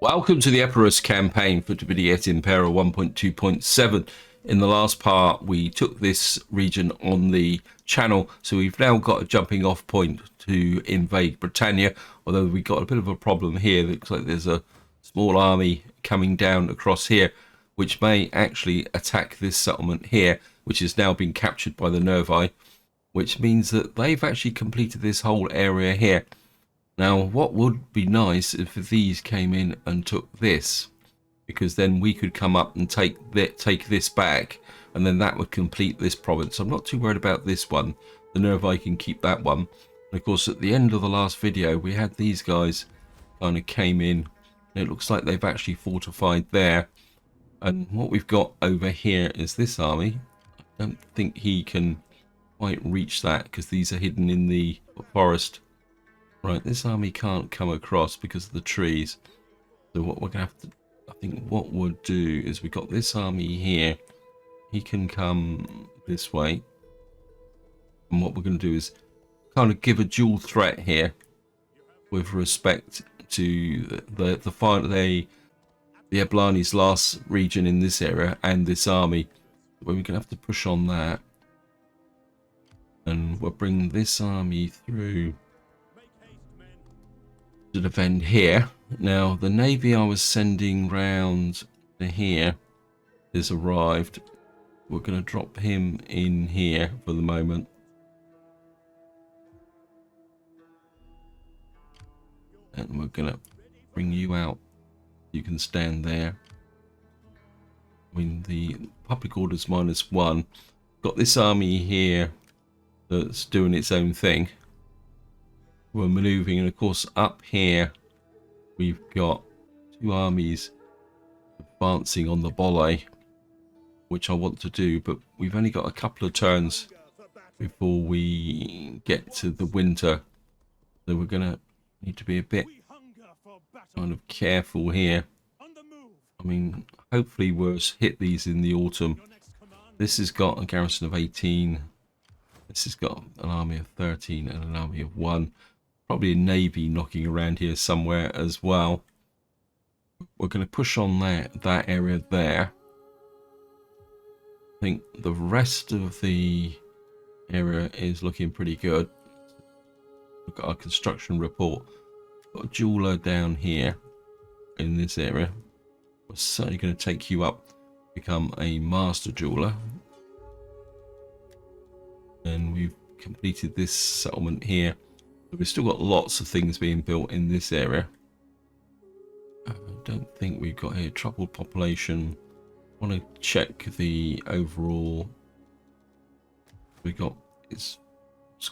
Welcome to the Epirus Campaign for Et Impera 1.2.7. In the last part, we took this region on the channel, so we've now got a jumping off point to invade Britannia, although we got a bit of a problem here. It looks like there's a small army coming down across here, which may actually attack this settlement here, which has now been captured by the Nervi, which means that they've actually completed this whole area here. Now, what would be nice if these came in and took this, because then we could come up and take this back, and then that would complete this province. I'm not too worried about this one. The Nervi can keep that one. And of course, at the end of the last video, we had these guys kind of came in. And it looks like they've actually fortified there. And what we've got over here is this army. I don't think he can quite reach that because these are hidden in the forest. Right, this army can't come across because of the trees. So what we're going to have to, I think what we'll do is we've got this army here. He can come this way. And what we're going to do is kind of give a dual threat here with respect to the Eblani's last region in this area and this army. We're going to have to push on that. And we'll bring this army through to defend here. Now the navy I was sending round to here has arrived. We're going to drop him in here for the moment. And we're going to bring you out. You can stand there. I mean, the public orders -1. Got this army here that's doing its own thing. We're maneuvering, and of course up here we've got two armies advancing on the Bolle, which I want to do, but we've only got a couple of turns before we get to the winter, so we're gonna need to be a bit kind of careful here. I mean, hopefully we'll hit these in the autumn. This has got a garrison of 18. This has got an army of 13 and an army of 1. Probably a navy knocking around here somewhere as well. We're going to push on that area there. I think the rest of the area is looking pretty good. Look at our construction report. Got a jeweler down here in this area. We're certainly going to take you up, become a master jeweler. And we've completed this settlement here. We've still got lots of things being built in this area. I don't think we've got here troubled population. I want to check the overall. We got it's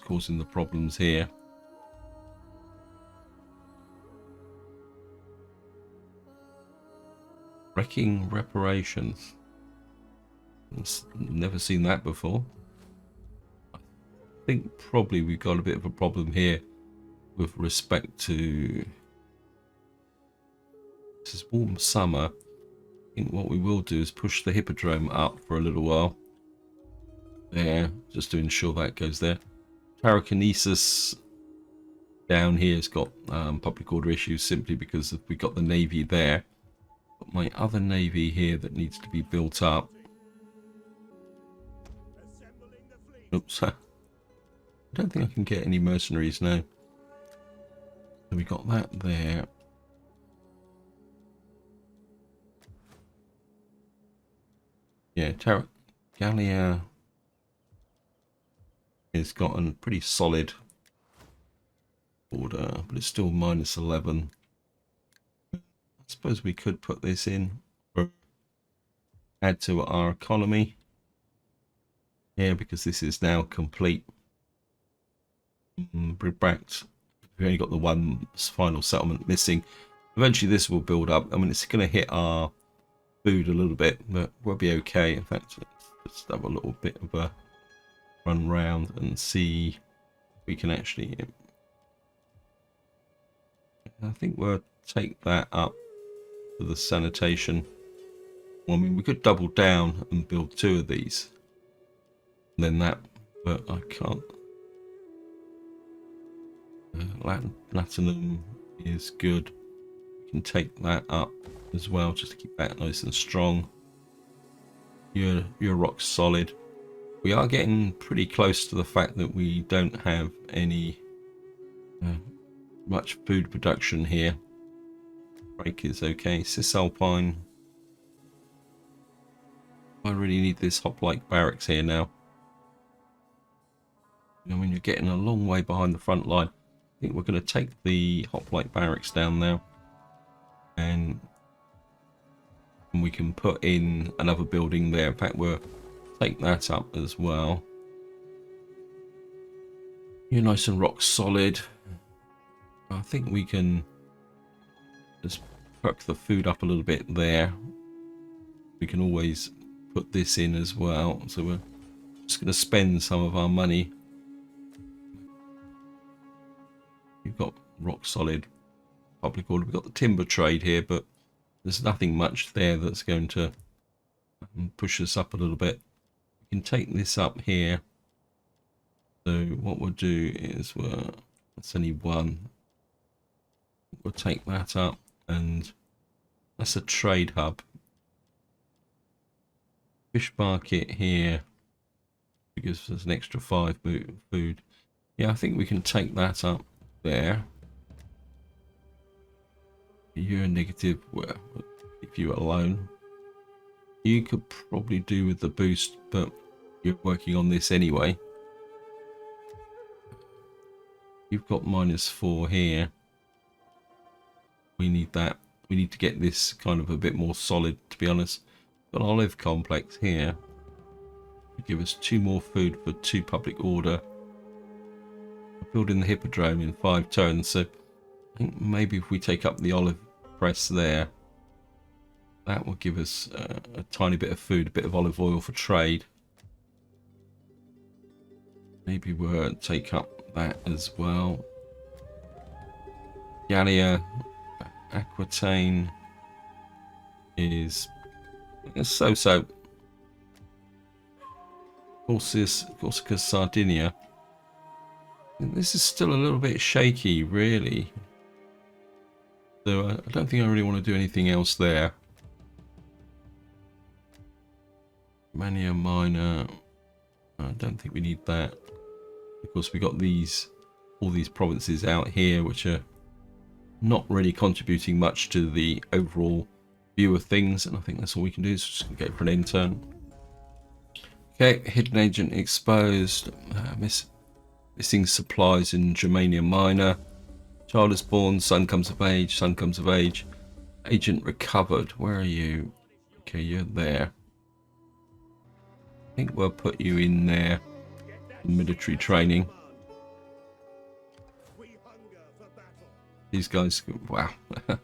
causing the problems here. Wrecking reparations. Never seen that before. I think probably we've got a bit of a problem here with respect to this is warm summer. I think what we will do is push the hippodrome up for a little while there, just to ensure that goes there. Pyrokinesis down here has got public order issues simply because we've got the navy there. But my other navy here that needs to be built up. Oops. I don't think I can get any mercenaries now. So we got that there. Yeah, Gallia has got a pretty solid order, but it's still -11. I suppose we could put this in or add to our economy here because this is now complete. We've only got the one final settlement missing. Eventually this will build up. I mean, it's going to hit our food a little bit, but we'll be okay. In fact, let's have a little bit of a run round and see if we can actually. I think we'll take that up to the sanitation. Well, I mean, we could double down and build 2 of these, and then that, but I can't. Latinum is good. can take that up as well, just to keep that nice and strong. You're rock solid. We are getting pretty close to the fact that we don't have any much food production here. Break is okay. Cisalpine. I really need this hoplite barracks here now. I mean, you're getting a long way behind the front line. I think we're going to take the hoplite barracks down now, and we can put in another building there. In fact, we'll take that up as well. You're nice and rock solid. I think we can just perk the food up a little bit there. We can always put this in as well. So we're just going to spend some of our money. We've got rock solid public order. We've got the timber trade here, but there's nothing much there that's going to push us up a little bit. We can take this up here. So what we'll do is that's only one. We'll take that up, and that's a trade hub. Fish market here gives us an extra 5 food. Yeah, I think we can take that up there. You're negative. Well, if you were alone, you could probably do with the boost, but you're working on this anyway. You've got -4 here. We need that. We need to get this kind of a bit more solid, to be honest. Got an olive complex here. Give us 2 more food for 2 public order. Building the hippodrome in 5 turns, so I think maybe if we take up the olive press there, that will give us a tiny bit of food, a bit of olive oil for trade. Maybe we'll take up that as well. Gallia, Aquitaine is so-so. Corsica, Sardinia. This is still a little bit shaky, really. So I don't think I really want to do anything else there. Mania Minor. I don't think we need that. Of course, we got all these provinces out here, which are not really contributing much to the overall view of things, and I think that's all we can do is just go for an end turn. Okay, hidden agent exposed. Missing supplies in Germania Minor. Child is born, son comes of age, son comes of age. Agent recovered. Where are you? Okay, you're there. I think we'll put you in there. Military training. These guys, wow. I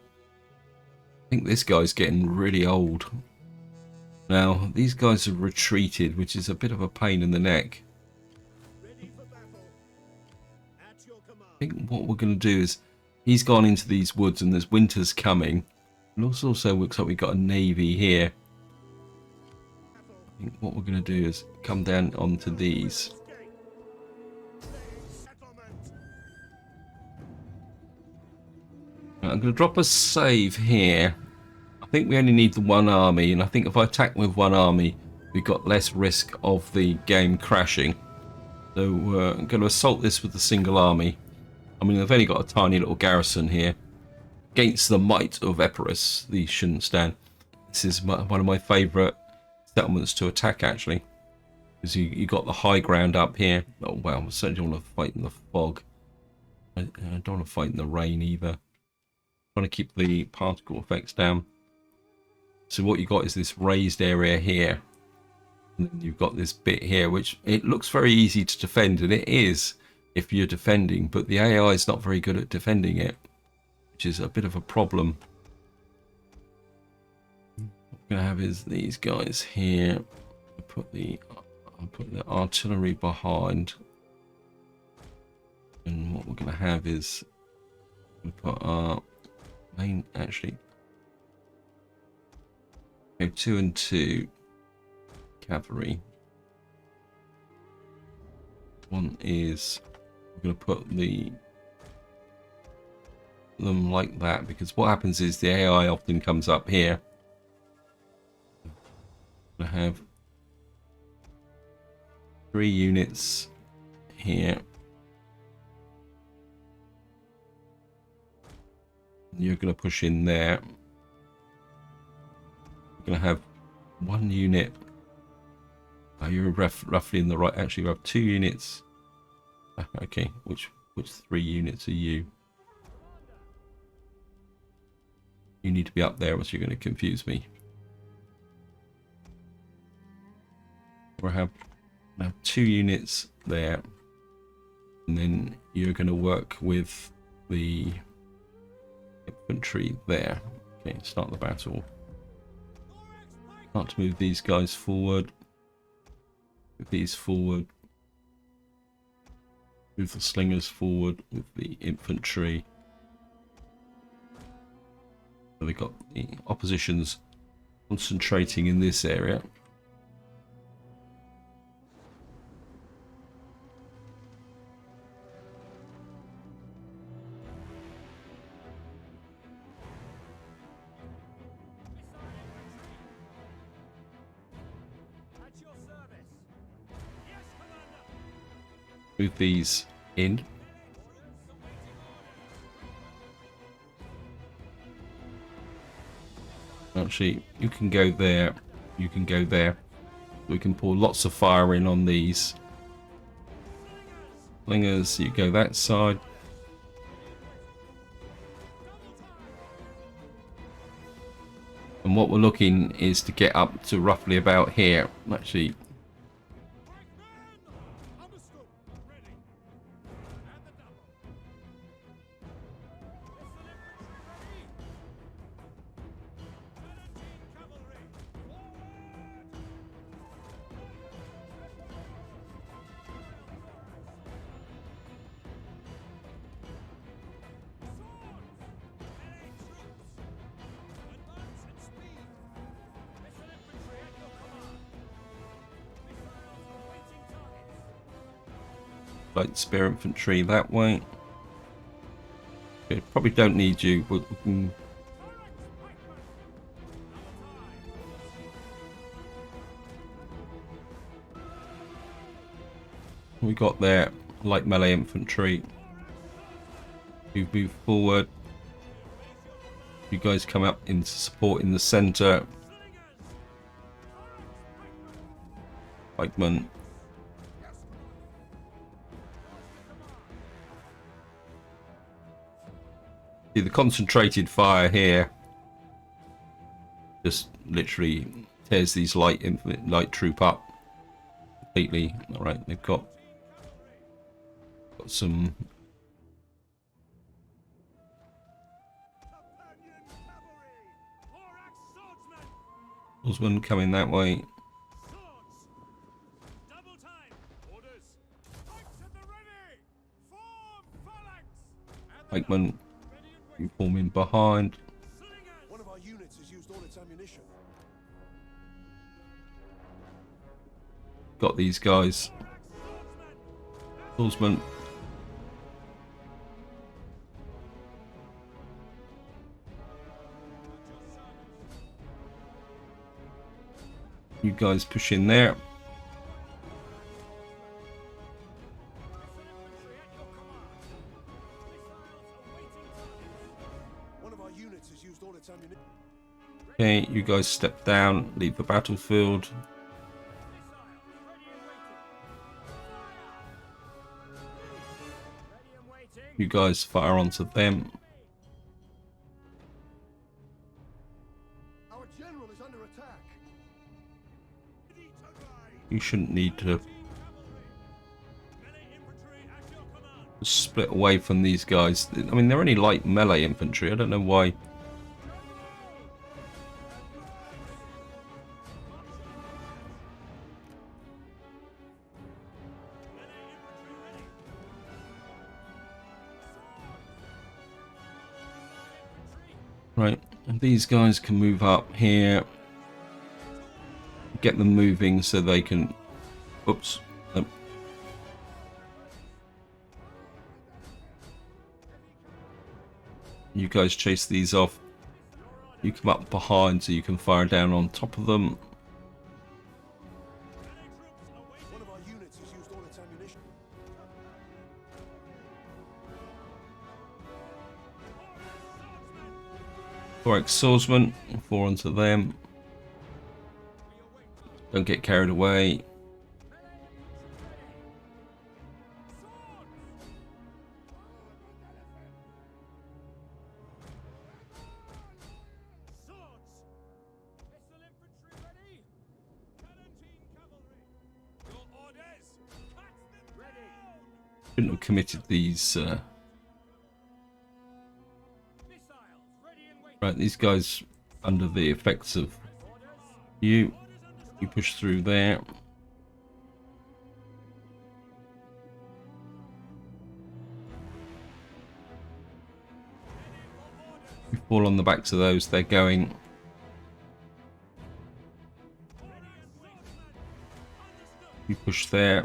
think this guy's getting really old. Now, these guys have retreated, which is a bit of a pain in the neck. I think what we're going to do is, he's gone into these woods and there's winters coming. And also looks like we've got a navy here. I think what we're going to do is come down onto these. I'm going to drop a save here. I think we only need the 1 army, and I think if I attack with 1 army, we've got less risk of the game crashing. So I'm going to assault this with a single army. I mean, I've only got a tiny little garrison here. Against the might of Epirus, these shouldn't stand. This is one of my favourite settlements to attack, actually. Because you got the high ground up here. Oh, wow, I certainly don't want to fight in the fog. I don't want to fight in the rain either. Trying to keep the particle effects down. So what you got is this raised area here. And then you've got this bit here, which it looks very easy to defend, and it is if you're defending, but the AI is not very good at defending it, which is a bit of a problem. What we're going to have is these guys here. I'll put the artillery behind. And what we're going to have is we put our main, actually, okay, 2 and 2 cavalry. One is we're going to put the them like that, because what happens is the AI often comes up here. I have 3 units here. You're going to push in there. You're going to have 1 unit. Oh, you're roughly in the right. Actually, you have 2 units. Okay, which 3 units are you? You need to be up there, or else you're going to confuse me. I have now 2 units there, and then you're going to work with the infantry there. Okay, start the battle. Start to move these guys forward. Move these forward. Move the slingers forward with the infantry. So they've got the oppositions concentrating in this area. Move these in. Actually, you can go there. You can go there. We can pour lots of fire in on these slingers. You go that side. And what we're looking is to get up to roughly about here. Actually, light spear infantry that way. Okay, probably don't need you, but we can. We got there light melee infantry. You move forward. You guys come up into support in the center. Pikemen. See, the concentrated fire here just literally tears these light troop up completely. All right, they've got some Osman coming that way. Pikemen, you form in behind. One of our units has used all its ammunition. Got these guys. Swordsman. You guys push in there. One of our units has used all its ammunition. Okay, you guys step down, leave the battlefield. You guys fire onto them. Our general is under attack. You shouldn't need to split away from these guys. I mean, they're only light melee infantry. I don't know why. Right, and these guys can move up here. Get them moving so they can. Oops. You guys chase these off. You come up behind so you can fire down on top of them. One of our units has used all its ammunition. Thorax swordsman, 4 onto them. Don't get carried away. Shouldn't have committed these. Right, these guys under the effects of you. You push through there. You fall on the backs of those. They're going. You push there.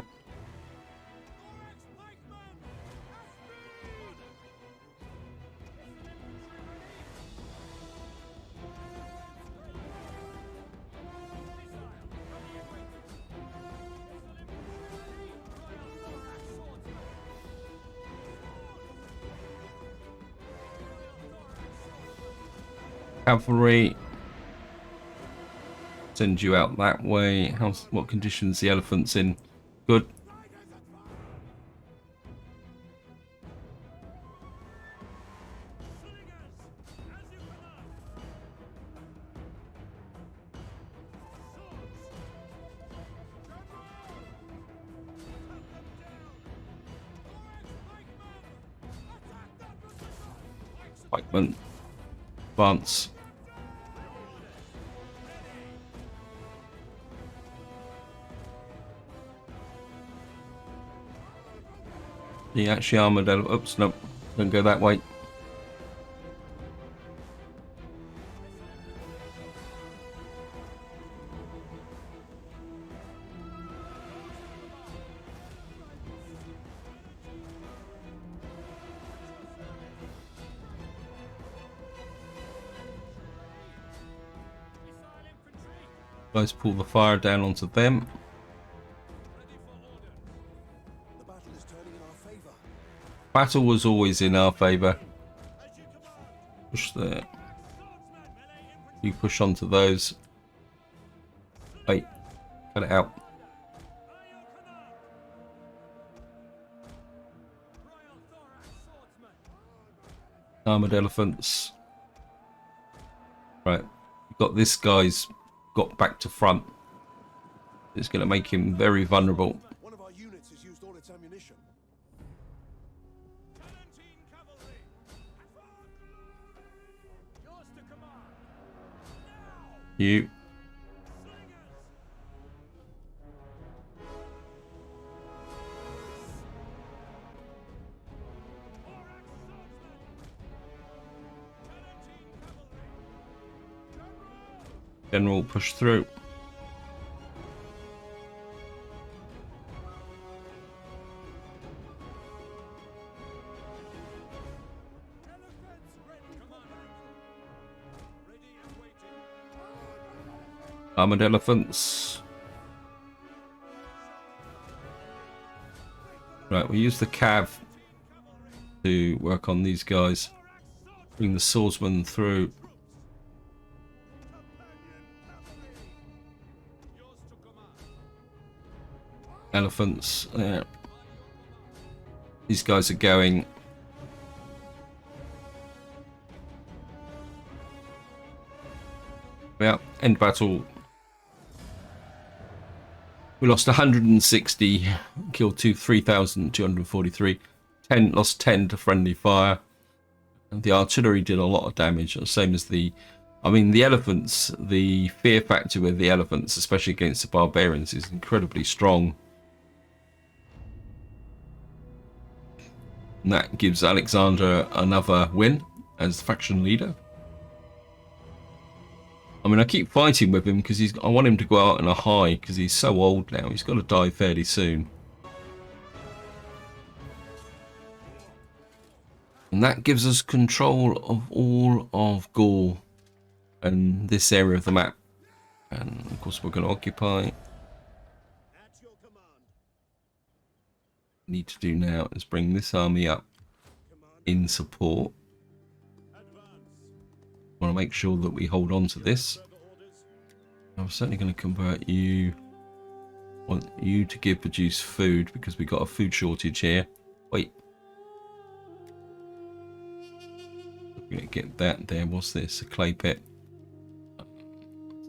Cavalry, send you out that way. What conditions the elephant's in? Good. Pikeman, advance. The actually armored elephant. Oops, no, don't go that way. Guys, pull the fire down onto them. The battle is turning in our favor. Battle was always in our favour. Push there. You push onto those. Wait, cut it out. Armored elephants. Right, you've got this guy's got back to front. It's going to make him very vulnerable. One of our units has used all its ammunition. You. General, push through. Armored elephants. Right, we use the cav to work on these guys. Bring the swordsman through. Elephants. Yeah. These guys are going. Yeah, end battle. We lost 160, killed 3,243. 10 lost 10 to friendly fire. And the artillery did a lot of damage, same as the. I mean, the elephants. The fear factor with the elephants, especially against the barbarians, is incredibly strong. And that gives Alexander another win as faction leader. I mean, I keep fighting with him because I want him to go out in a high because he's so old now. He's got to die fairly soon. And And that gives us control of all of Gaul and this area of the map. And of course we're going to occupy. Need to do now is bring this army up in support. Want to make sure that we hold on to this. I'm certainly going to convert you. Want you to produce food because we got a food shortage here. Wait. We're going to get that there. What's this? A clay pit.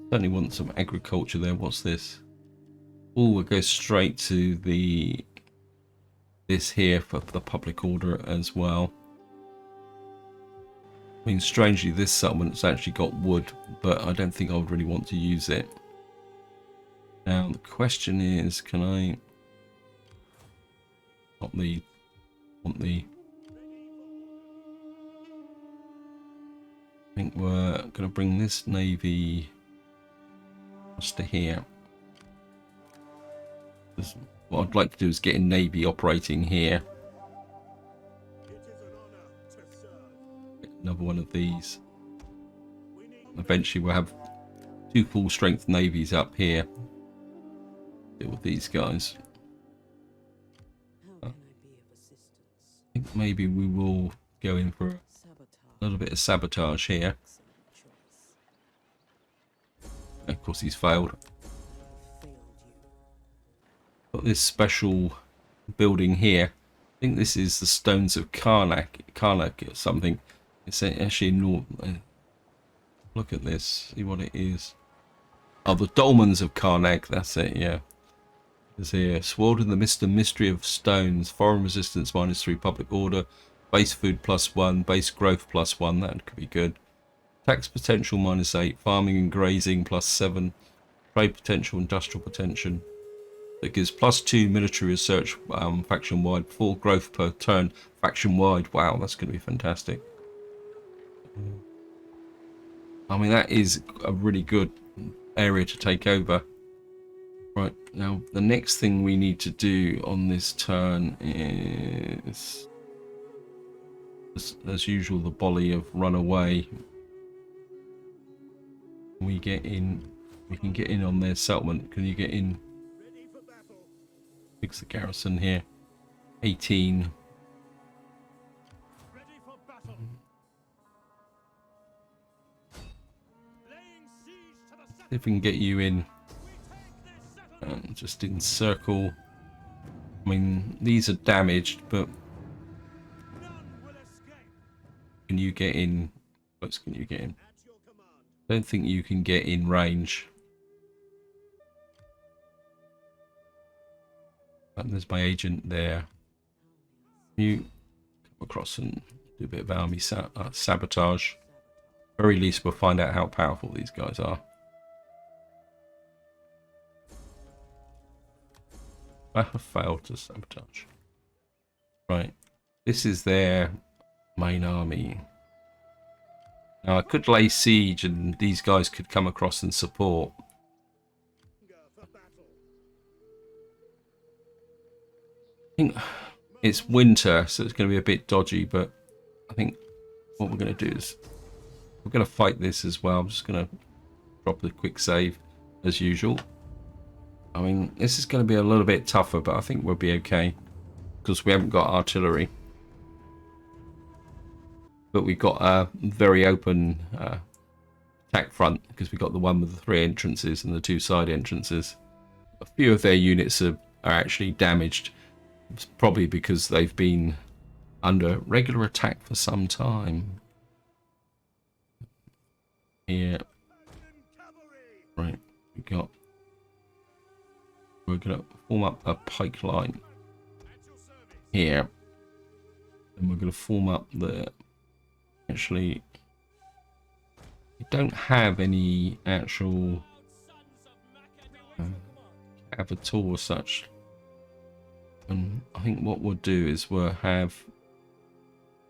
Certainly want some agriculture there. What's this? Oh, we'll go straight to this here for the public order as well. I mean, strangely, this settlement's actually got wood, but I don't think I would really want to use it. Now, the question is, can I... want the... I think we're going to bring this navy across to here. What I'd like to do is get a navy operating here. Another one of these. Eventually we'll have 2 full strength navies up here. Deal with these guys. I think maybe we will go in for a little bit of sabotage here. Of course he's failed. Got this special building here. I think this is the Stones of Karnak or something. It's actually north. Look at this. See what it is. Oh, the Dolmens of Karnak. That's it. Yeah. There's here. Swirled in the mist and mystery of stones. Foreign resistance -3. Public order. Base food +1. Base growth +1. That could be good. Tax potential -8. Farming and grazing +7. Trade potential. Industrial potential. That gives +2 military research faction wide. 4 growth per turn faction wide. Wow, that's going to be fantastic. I mean, that is a really good area to take over. Right, now the next thing we need to do on this turn is, as usual, the volley of run away. We get in, we can get in on their settlement. Can you get in? Fix the garrison here. 18. If we can get you in, just encircle. I mean, these are damaged, but can you get in? What can you get in? I don't think you can get in range. And there's my agent there. You come across and do a bit of army sabotage. Very least we'll find out how powerful these guys are. I have failed to sabotage. Right, this is their main army. Now I could lay siege and these guys could come across and support. I think it's winter, so it's going to be a bit dodgy, but I think what we're going to do is we're going to fight this as well. I'm just going to drop the quick save as usual. I mean, this is going to be a little bit tougher, but I think we'll be okay because we haven't got artillery. But we've got a very open attack front because we've got the one with the 3 entrances and the 2 side entrances. A few of their units are actually damaged. It's probably because they've been under regular attack for some time. Here. Right, we're going to form up a pike line here. And we're going to form up the... Actually, we don't have any actual avatar or such. And I think what we'll do is we'll have...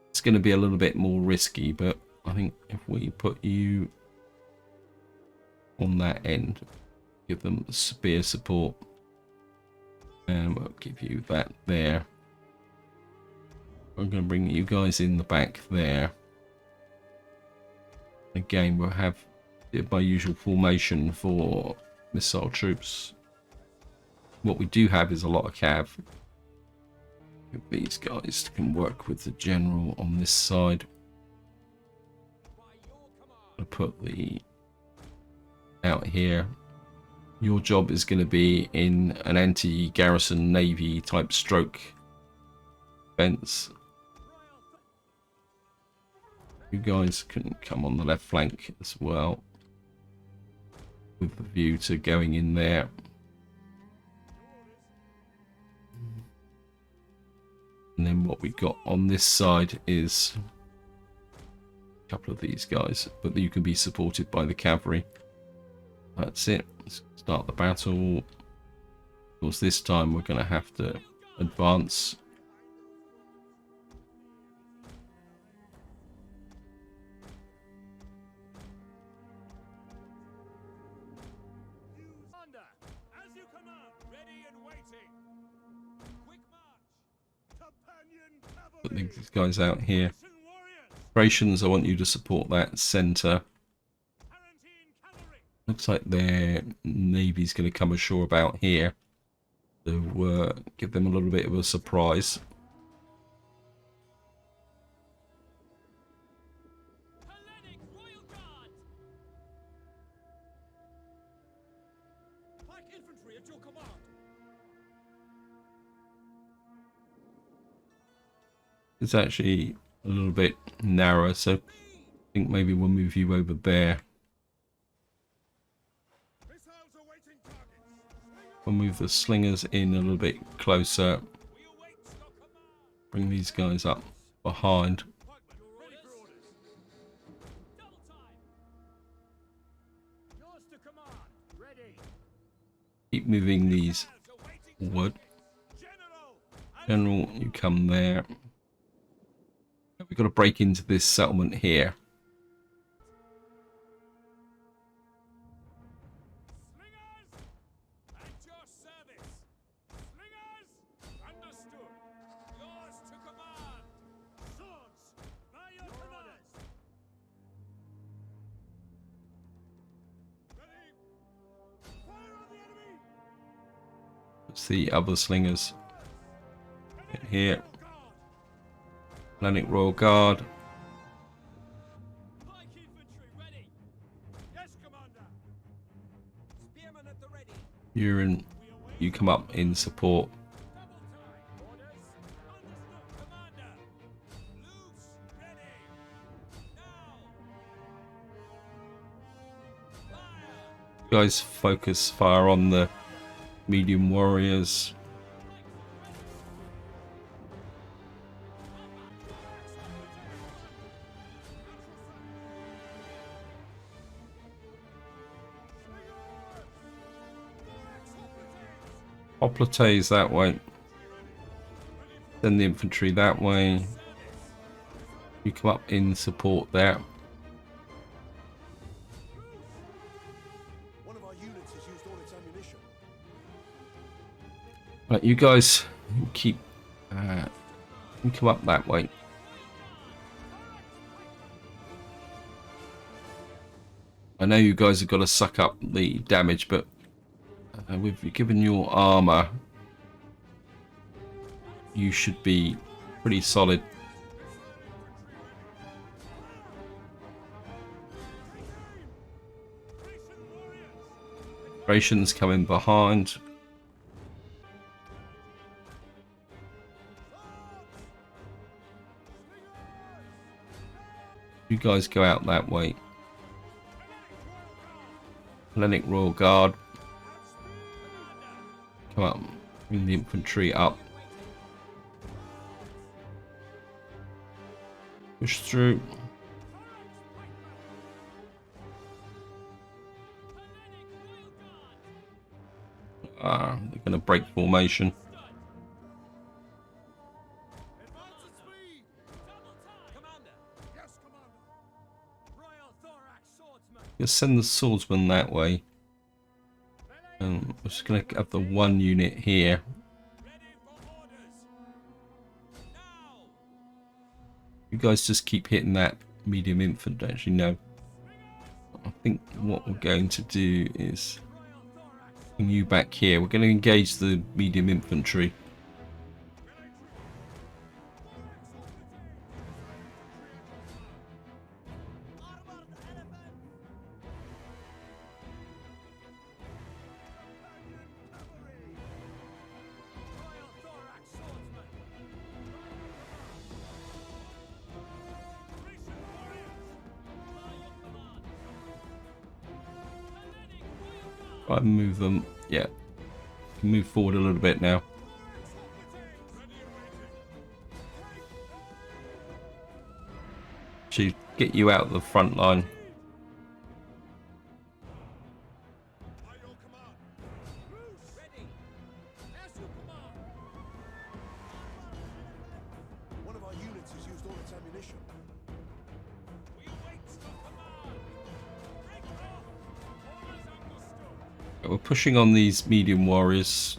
It's going to be a little bit more risky, but I think if we put you on that end, give them spear support, and we'll give you that there. I'm going to bring you guys in the back there. Again, we'll have my usual formation for missile troops. What we do have is a lot of cav. These guys can work with the general on this side. I'll put the out here. Your job is going to be in an anti-garrison navy type stroke fence. You guys can come on the left flank as well, with the view to going in there. And then what we've got on this side is a couple of these guys, but you can be supported by the cavalry. That's it. Let's start the battle. Of course, this time we're going to have to advance. As you command, ready and waiting. Quick march. Companion Put cavalry. these guys out here. Warriors. Operations, I want you to support that center. Tarantine cavalry. Looks like their navy's going to come ashore about here. So give them a little bit of a surprise. Hellenic Royal Guard. Pike infantry at your command. It's actually a little bit narrower, so I think maybe we'll move you over there. Missiles awaiting targets. We'll move the slingers in a little bit closer. We await your command. Bring these guys up behind. Pikemen, ready for orders. Double time. Yours to command. Ready. Keep moving these forward. General, you come there. We've got to break into this settlement here. Slingers at your service. Slingers understood. Yours to command. Swords by your orders. Ready. Fire on the enemy. Let's see other slingers in here. Hellenic Royal Guard. Pike infantry ready. Yes, commander. Spearmen at the ready. You're in. You come up in support. Double time. Orders. Understood, commander. Loose. Ready. Now. Fire. You guys focus fire on the medium warriors. Hoplites that way. Then the infantry that way. You come up in support there. One of our units has used all its ammunition. Right, you guys keep. You come up that way. I know you guys have got to suck up the damage, but with given your armor, you should be pretty solid. Operations coming behind. You guys go out that way. Hellenic Royal Guard. Come up. Bring the infantry up. Push through. They're going to break formation. Advance at speed. Double time. Commander. Yes, commander. Royal thorax swordsman. Just send the swordsman that way. And we're just going to have the one unit here. Ready for orders. Now. You guys just keep hitting that medium infantry. Actually, no. I think what we're going to do is bring you back here. We're going to engage the medium infantry. Right, move them. Yeah. Move forward a little bit now. To get you out of the front line. One of our units has used all its ammunition. We wait for command. Break off. Orders understood. We're pushing on these medium warriors.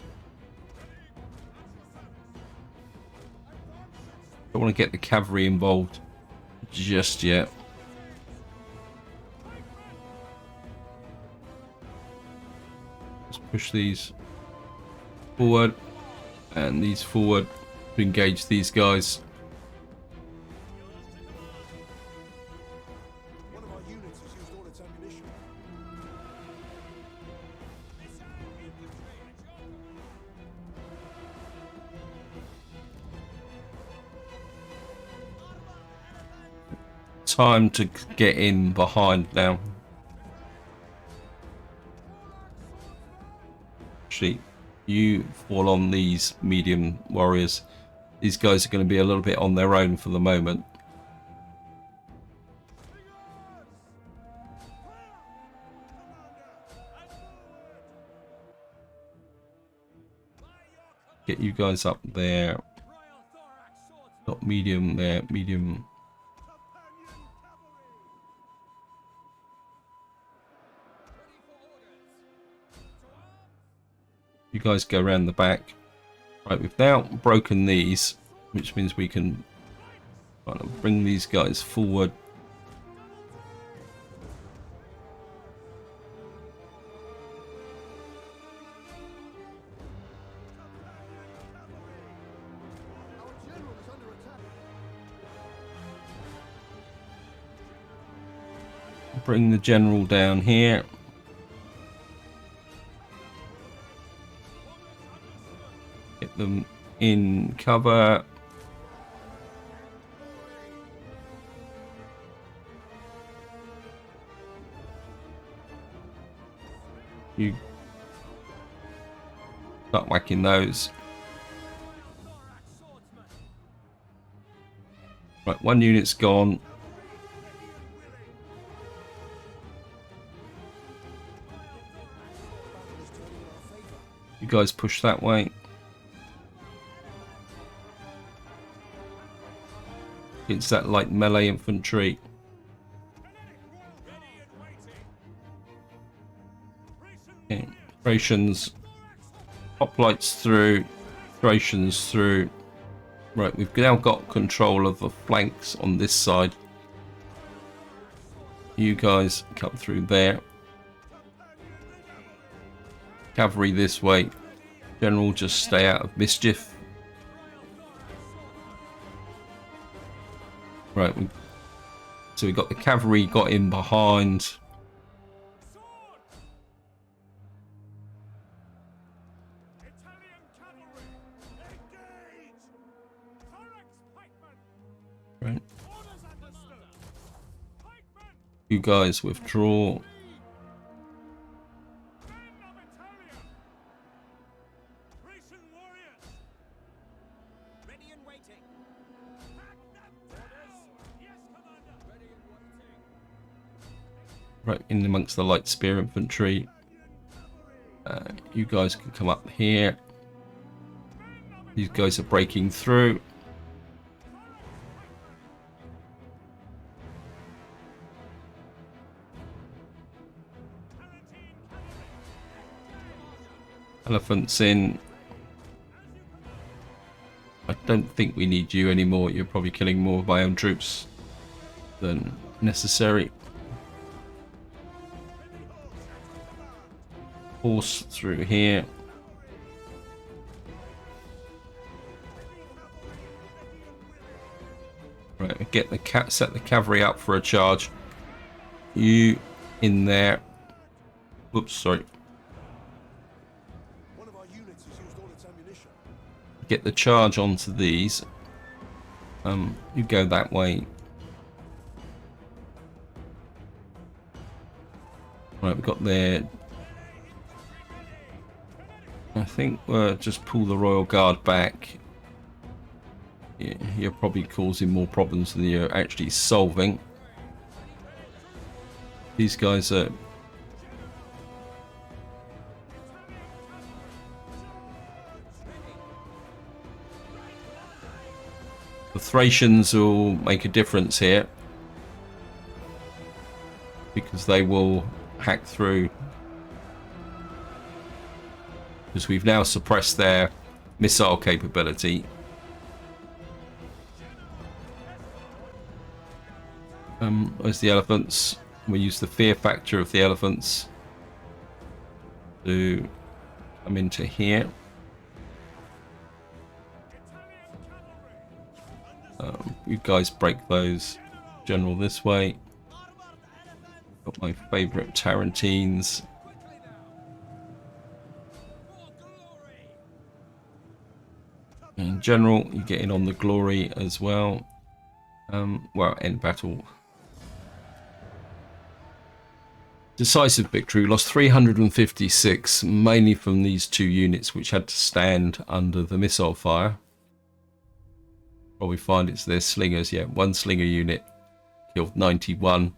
Don't want to get the cavalry involved just yet. Let's push these forward and these forward to engage these guys. One of our units has used all its ammunition. Time to get in behind now. Actually, you fall on these medium warriors. These guys are going to be a little bit on their own for the moment. Get you guys up there. Not medium there, medium. You guys go around the back. Right, we've now broken these, which means we can kind of bring these guys forward. Bring the general down here. Get them in cover. You start whacking those. Right, one unit's gone. You guys push that way. It's that light melee infantry. Okay. Thracians. Hoplites through. Thracians through. Right, we've now got control of the flanks on this side. You guys come through there. Cavalry this way. General, just stay out of mischief. Right, so we got the cavalry got in behind. Right. You guys withdraw. Right, in amongst the light spear infantry. You guys can come up here. These guys are breaking through. Elephants in. I don't think we need you anymore. You're probably killing more of my own troops than necessary. Force through here. Right, get the set the cavalry up for a charge. You in there. Whoops, sorry. One of our units has used all its ammunition. Get the charge onto these. You go that way. Right, we've got there. I think we'll just pull the Royal Guard back. Yeah, you're probably causing more problems than you're actually solving. These guys are... The Thracians will make a difference here, because they will hack through. Because we've now suppressed their missile capability. Where's the elephants? We use the fear factor of the elephants to come into here. You guys break those. General this way. Got my favourite Tarantines. In general, you get in on the glory as well. Well, end battle. Decisive victory. Lost 356, mainly from these two units which had to stand under the missile fire. Probably find it's their slingers. Yeah, one slinger unit killed 91.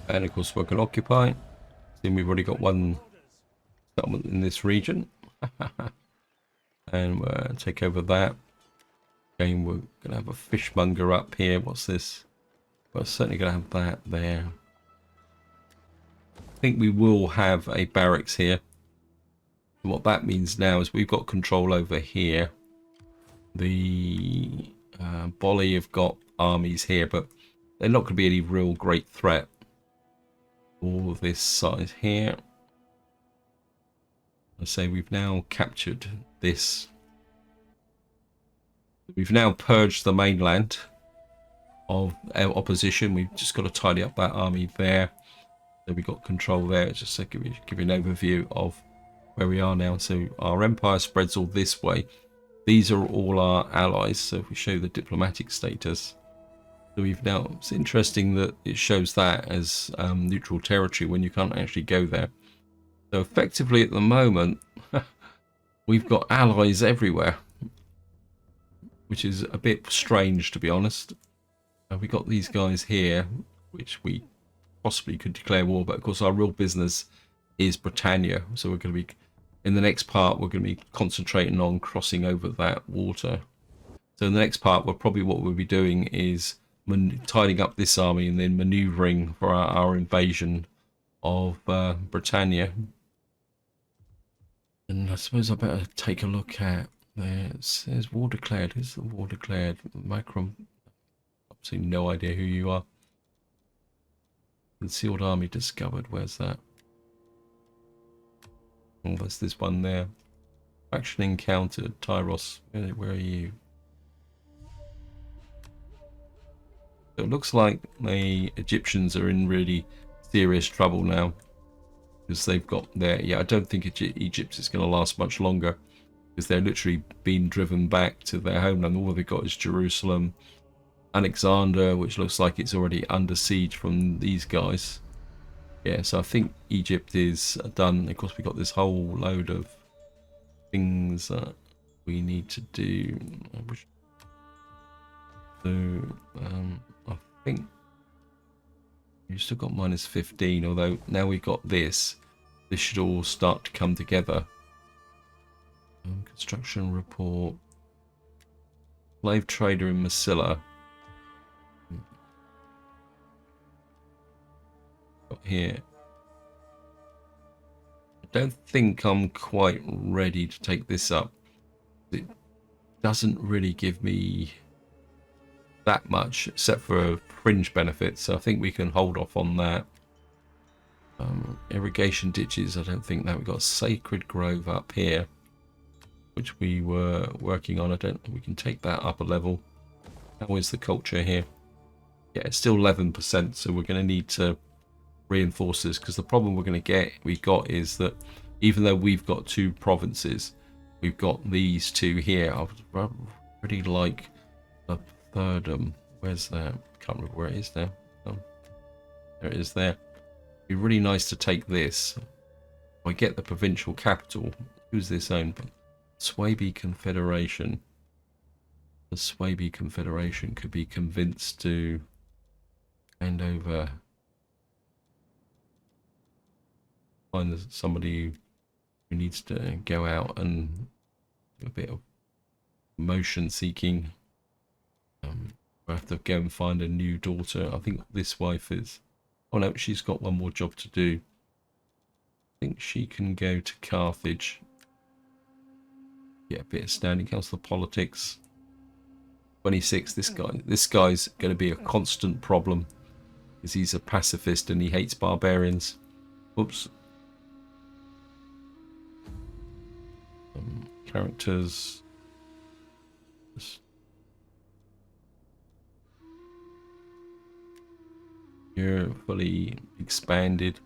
And of course we're going to occupy. Then we've already got one settlement in this region. And we'll take over that. Again, we're going to have a fishmonger up here. What's this? We're certainly going to have that there. I think we will have a barracks here. And what that means now is we've got control over here. The Bolly have got armies here, but they're not going to be any real great threat. All of this side here. I say we've now captured this. We've now purged the mainland of our opposition. We've just got to tidy up that army there. So we've got control there. Just to give you an overview of where we are now. So our empire spreads all this way. These are all our allies. So if we show the diplomatic status, so we've now, it's interesting that it shows that as neutral territory when you can't actually go there. So effectively at the moment, we've got allies everywhere, which is a bit strange, to be honest. We got these guys here, which we possibly could declare war, but of course our real business is Britannia. So we're going to be, in the next part, we're going to be concentrating on crossing over that water. So in the next part, what we'll be doing is tidying up this army and then manoeuvring for our invasion of Britannia. And I suppose I better take a look at there. It says war declared. Who's the war declared? Macron. Absolutely no idea who you are. Concealed army discovered. Where's that? Oh, there's this one there. Faction encountered. Tyros. Where are you? So it looks like the Egyptians are in really serious trouble now. Because they've got their... Yeah, I don't think Egypt is going to last much longer. Because they're literally being driven back to their homeland. All they've got is Jerusalem. Alexander, which looks like it's already under siege from these guys. Yeah, so I think Egypt is done. Of course, we've got this whole load of things that we need to do. So, I think you've still got minus 15, although now we've got this should all start to come together. Construction report. Slave trader in Massilla. here. I don't think I'm quite ready to take this up. It doesn't really give me that much except for fringe benefits, so I think we can hold off on that. Irrigation ditches, I don't think that. We've got a sacred grove up here, which we were working on. I don't think we can take that up a level. How is the culture here? Yeah, it's still 11%, so we're going to need to reinforce this, because the problem we got is that even though we've got 2 provinces, we've got these 2 here. I would really like a third. Where's that? Can't remember where it is now. There it is there. It'd be really nice to take this. If I get the provincial capital. Who's this owned by? Swaby Confederation. The Swaby Confederation could be convinced to hand over. Find somebody who needs to go out and do a bit of motion seeking. We'll have to go and find a new daughter. I think this wife is. Oh no, she's got one more job to do. I think she can go to Carthage. Get a bit of standing council of politics. 26. This guy's going to be a constant problem because he's a pacifist and he hates barbarians. Oops. Characters. You're fully expanded.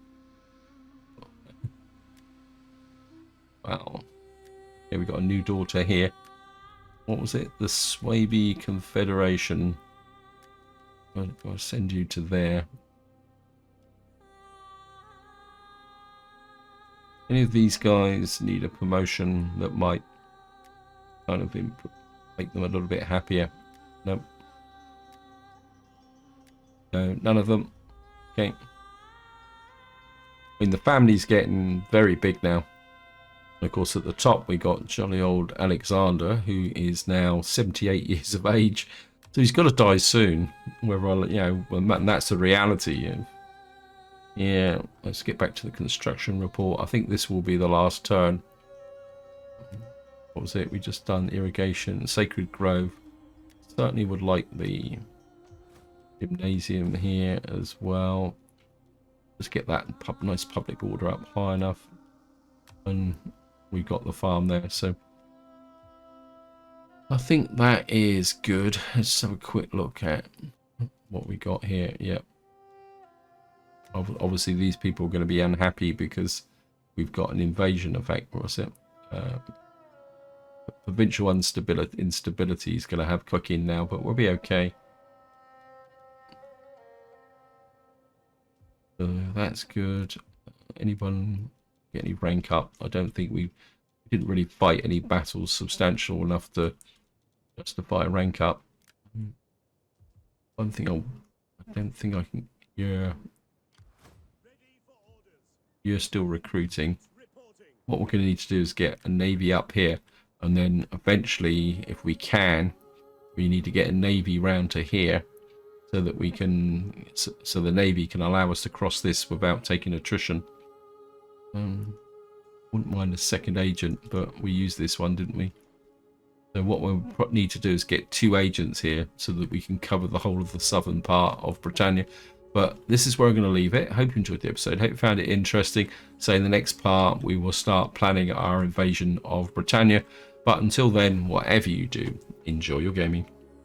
Wow. Yeah, we got a new daughter here. What was it? The Swaby Confederation. I'll send you to there. Any of these guys need a promotion that might kind of make them a little bit happier? Nope. No, none of them. Okay. I mean, the family's getting very big now. And of course, at the top, we got jolly old Alexander, who is now 78 years of age. So he's got to die soon. Whether, and that's the reality. Yeah, let's get back to the construction report. I think this will be the last turn. What was it? We just done irrigation, Sacred Grove. Certainly would like the gymnasium here as well. Just get that nice public order up high enough. And we've got the farm there, so I think that is good. Let's have a quick look at what we got here. Yep. Obviously these people are going to be unhappy because we've got an invasion effect. What's it? Provincial instability is going to have cooking now, but we'll be okay. That's good. Anyone get any rank up? I don't think we didn't really fight any battles substantial enough to justify a rank up. One thing I don't think I can. Yeah, you're still recruiting. What we're going to need to do is get a navy up here, and then eventually, if we can, we need to get a navy round to here, so that we can, so the navy can allow us to cross this without taking attrition. Wouldn't mind a second agent, but we used this one, didn't we? So what we'll need to do is get 2 agents here so that we can cover the whole of the southern part of Britannia. But this is where I'm going to leave it. Hope you enjoyed the episode. Hope you found it interesting. So in the next part, we will start planning our invasion of Britannia. But until then, whatever you do, enjoy your gaming.